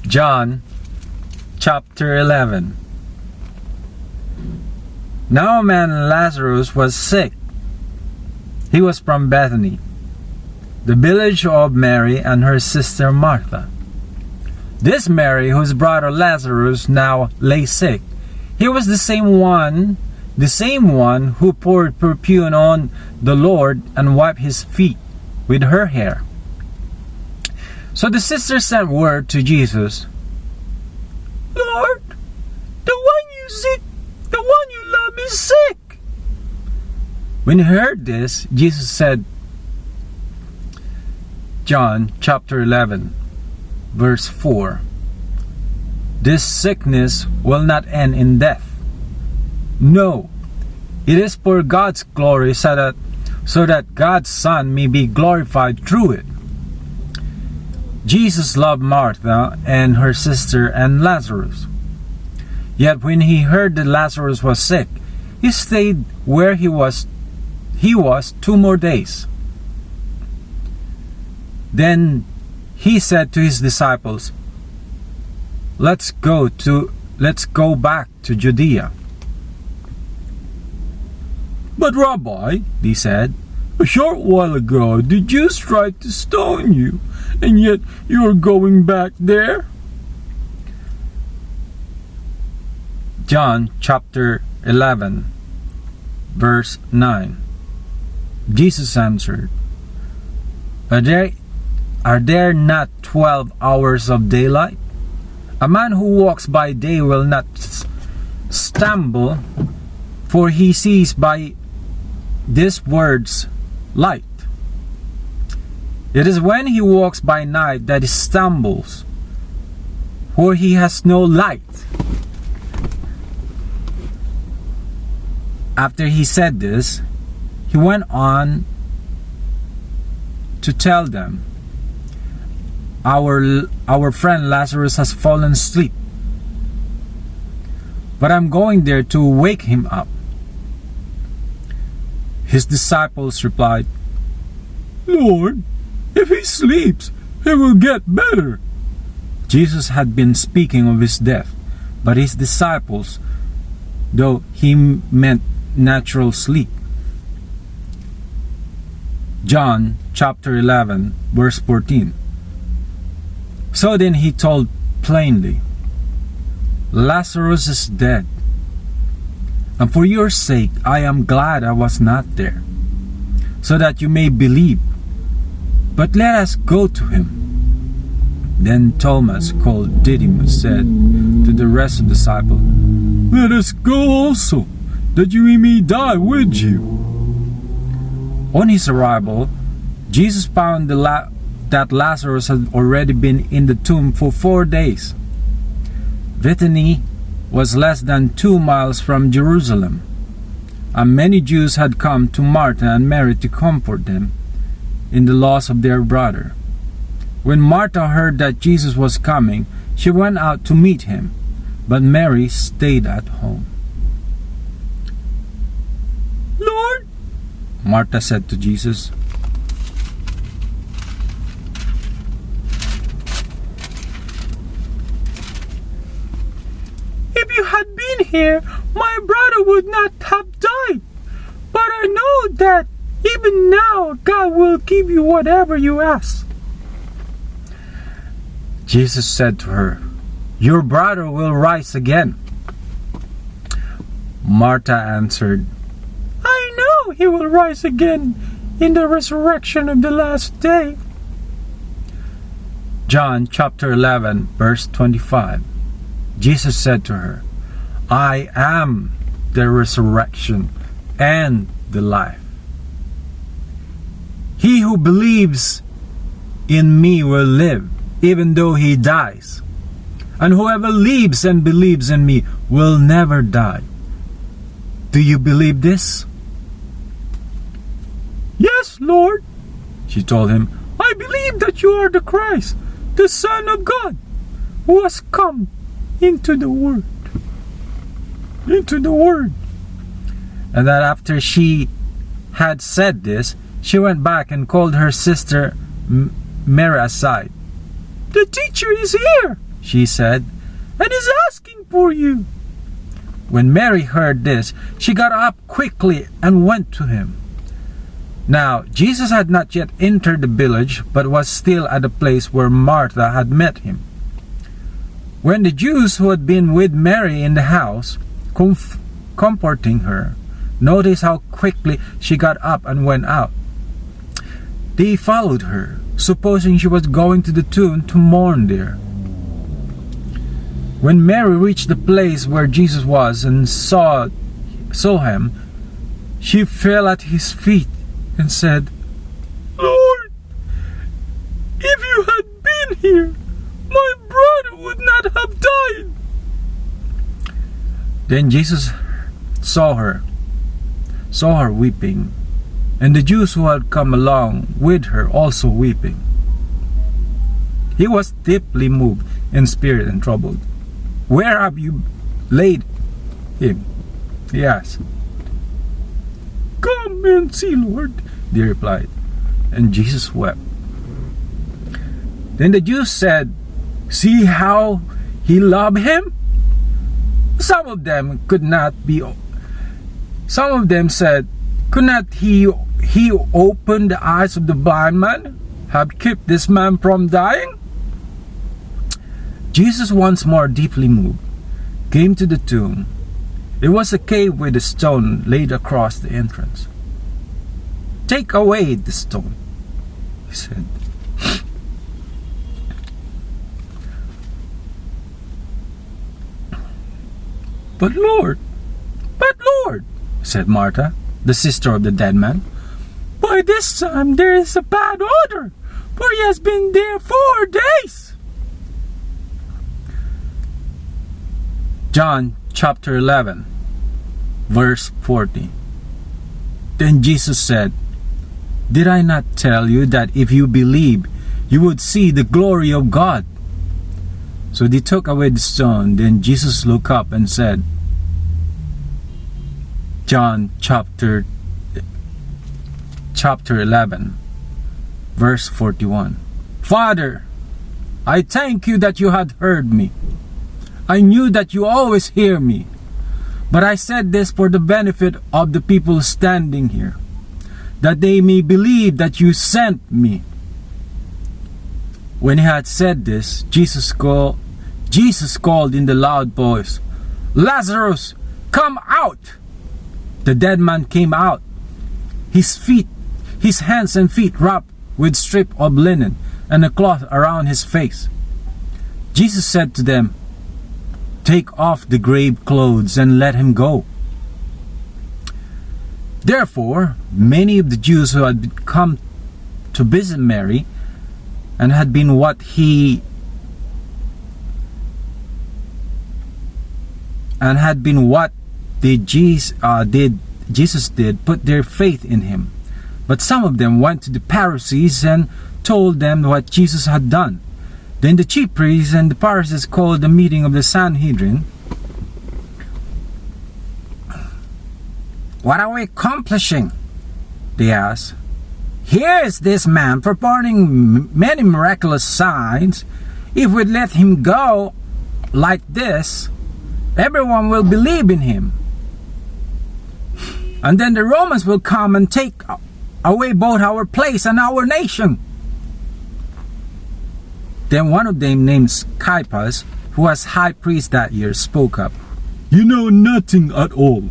John chapter 11. Now a man Lazarus was sick. He was from Bethany, the village of Mary and her sister Martha. This Mary, whose brother Lazarus now lay sick, he was the same one who poured perfume on the Lord and wiped his feet with her hair. So the sister sent word to Jesus, "Lord, the one you love is sick." When he heard this, Jesus said, John chapter 11, verse 4, "This sickness will not end in death. No, it is for God's glory, so that God's Son may be glorified through it." Jesus loved Martha and her sister and Lazarus. Yet when he heard that Lazarus was sick, he stayed where he was 2 more days. Then he said to his disciples, Let's go back to Judea." "But Rabbi," they said, "a short while ago the Jews tried to stone you, and yet you are going back there?" John chapter 11, verse 9. Jesus answered, Are there not 12 hours of daylight? A man who walks by day will not stumble, for he sees by this word's light. It is when he walks by night that he stumbles, for he has no light. After he said this, he went on to tell them, Our friend Lazarus has fallen asleep, but I'm going there to wake him up." His disciples replied, "Lord, if he sleeps, he will get better." Jesus had been speaking of his death, but his disciples, though he meant natural sleep. John chapter 11, verse 14. So then he told plainly, "Lazarus is dead, and for your sake I am glad I was not there, so that you may believe. But let us go to him." Then Thomas, called Didymus, said to the rest of the disciples, "Let us go also, that we may die with you." On his arrival, Jesus found that Lazarus had already been in the tomb for 4 days. Bethany was less than 2 miles from Jerusalem, and many Jews had come to Martha and Mary to comfort them in the loss of their brother. When Martha heard that Jesus was coming, she went out to meet him, but Mary stayed at home. "Lord," Martha said to Jesus, "if you had been here, my brother would not have died. But I know that even now God will give you whatever you ask." Jesus said to her, "Your brother will rise again." Martha answered, "I know he will rise again in the resurrection of the last day." John chapter 11, verse 25. Jesus said to her, "I am the resurrection and the life. He who believes in me will live, even though he dies. And whoever lives and believes in me will never die. Do you believe this?" "Yes, Lord," she told him. "I believe that you are the Christ, the Son of God, who has come into the world." And that after she had said this, she went back and called her sister Mary aside. "The teacher is here," she said, "and is asking for you." When Mary heard this, she got up quickly and went to him. Now, Jesus had not yet entered the village, but was still at the place where Martha had met him. When the Jews who had been with Mary in the house, comforting her, noticed how quickly she got up and went out, they followed her, supposing she was going to the tomb to mourn there. When Mary reached the place where Jesus was and saw him, she fell at his feet and said, "Lord, if you had been here, my brother would not have died." Then Jesus saw her weeping, and the Jews who had come along with her also weeping. He was deeply moved in spirit and troubled. "Where have you laid him?" he asked. "Come and see, Lord," they replied. And Jesus wept. Then the Jews said, "See how he loved him?" Some of them said, "Could not he open the eyes of the blind man, have kept this man from dying?" Jesus, once more deeply moved, came to the tomb. It was a cave with a stone laid across the entrance. "Take away the stone," he said. But Lord, said Martha, the sister of the dead man, "by this time there is a bad odor, for he has been there 4 days." John chapter 11, verse 40. Then Jesus said, "Did I not tell you that if you believe, you would see the glory of God?" So they took away the stone. Then Jesus looked up and said, John chapter 11, verse 41. "Father, I thank you that you had heard me. I knew that you always hear me, but I said this for the benefit of the people standing here, that they may believe that you sent me." When he had said this, Jesus called in the loud voice, "Lazarus, come out!" The dead man came out, his hands and feet wrapped with strip of linen and a cloth around his face. Jesus said to them, "Take off the grave clothes and let him go." Therefore, many of the Jews who had come to visit Mary and had been what Jesus did, put their faith in him. But some of them went to the Pharisees and told them what Jesus had done. Then the chief priests and the Pharisees called a meeting of the Sanhedrin. "What are we accomplishing?" they asked. "Here is this man performing many miraculous signs. If we let him go like this, everyone will believe in him. And then the Romans will come and take away both our place and our nation." Then one of them, named Caiaphas, who was high priest that year, spoke up. "You know nothing at all.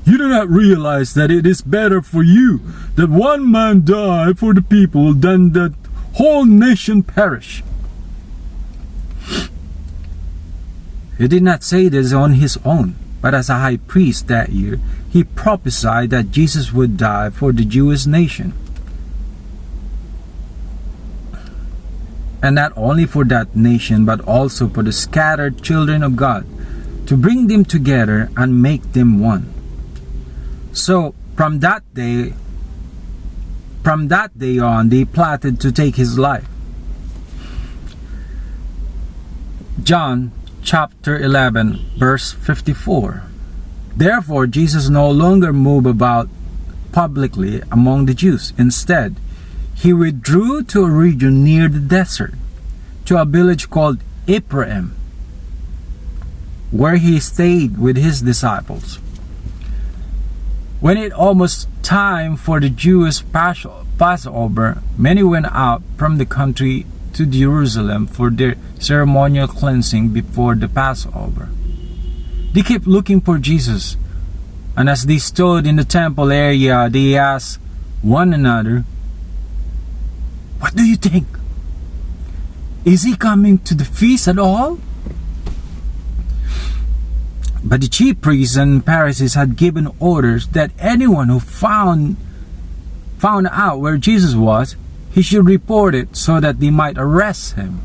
You do not realize that it is better for you that one man die for the people than that whole nation perish." He did not say this on his own, but as a high priest that year, he prophesied that Jesus would die for the Jewish nation. And not only for that nation, but also for the scattered children of God, to bring them together and make them one. So from that day on, they plotted to take his life. John chapter 11, verse 54. Therefore, Jesus no longer moved about publicly among the Jews. Instead, he withdrew to a region near the desert, to a village called Ephraim, where he stayed with his disciples. When it almost time for the Jewish Passover, many went out from the country to Jerusalem for their ceremonial cleansing before the Passover. They kept looking for Jesus, and as they stood in the temple area, they asked one another, "What do you think? Is he coming to the feast at all?" But the chief priests and Pharisees had given orders that anyone who found out where Jesus was, he should report it so that they might arrest him.